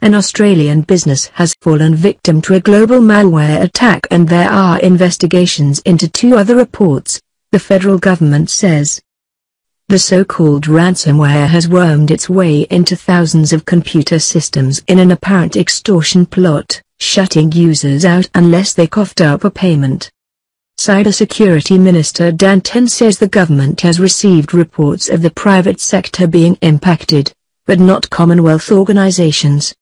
An Australian business has fallen victim to a global malware attack and there are investigations into 2 other reports, the federal government says. The so-called ransomware has wormed its way into thousands of computer systems in an apparent extortion plot, shutting users out unless they coughed up a payment. Security Minister Dan Tehan says the government has received reports of the private sector being impacted, but not Commonwealth organisations.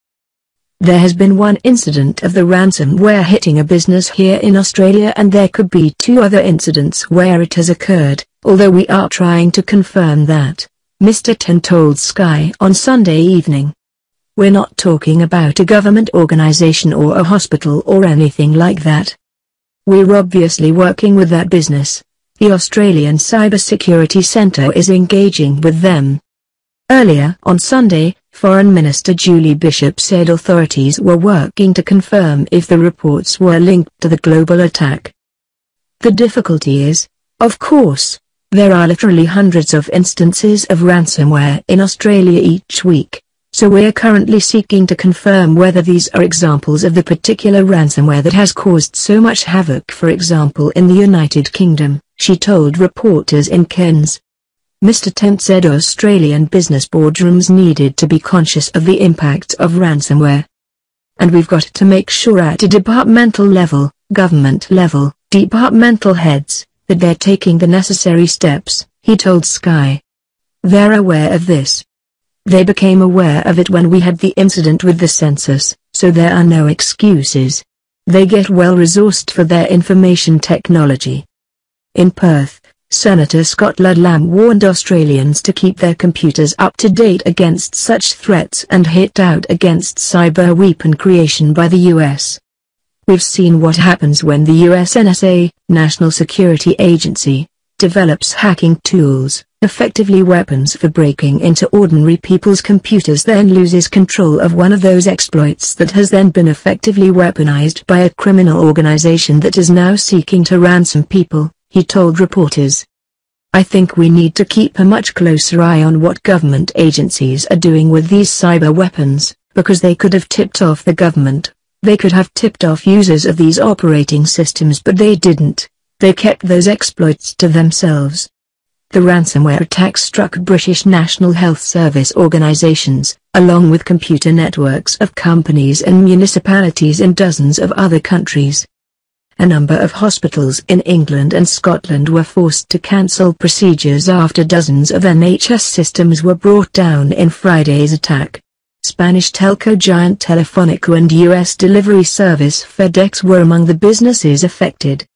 There has been one incident of the ransomware hitting a business here in Australia and there could be 2 other incidents where it has occurred, although we are trying to confirm that, Mr. Tehan told Sky on Sunday evening. We're not talking about a government organisation or a hospital or anything like that. We're obviously working with that business. The Australian Cybersecurity Centre is engaging with them. Earlier on Sunday, Foreign Minister Julie Bishop said authorities were working to confirm if the reports were linked to the global attack. The difficulty is, of course, there are literally hundreds of instances of ransomware in Australia each week, so we're currently seeking to confirm whether these are examples of the particular ransomware that has caused so much havoc, for example in the United Kingdom, she told reporters in Cairns. Mr. Tehan said Australian business boardrooms needed to be conscious of the impact of ransomware. And we've got to make sure at a departmental level, government level, departmental heads, that they're taking the necessary steps, he told Sky. They're aware of this. They became aware of it when we had the incident with the census, so there are no excuses. They get well resourced for their information technology. In Perth, Senator Scott Ludlam warned Australians to keep their computers up to date against such threats and hit out against cyber weapon creation by the US. We've seen what happens when the US NSA, National Security Agency, develops hacking tools, effectively weapons for breaking into ordinary people's computers, then loses control of one of those exploits that has then been effectively weaponized by a criminal organization that is now seeking to ransom people, he told reporters. I think we need to keep a much closer eye on what government agencies are doing with these cyber weapons, because they could have tipped off the government, they could have tipped off users of these operating systems, but they didn't. They kept those exploits to themselves. The ransomware attack struck British National Health Service organisations, along with computer networks of companies and municipalities in dozens of other countries. A number of hospitals in England and Scotland were forced to cancel procedures after dozens of NHS systems were brought down in Friday's attack. Spanish telco giant Telefónica and US delivery service FedEx were among the businesses affected.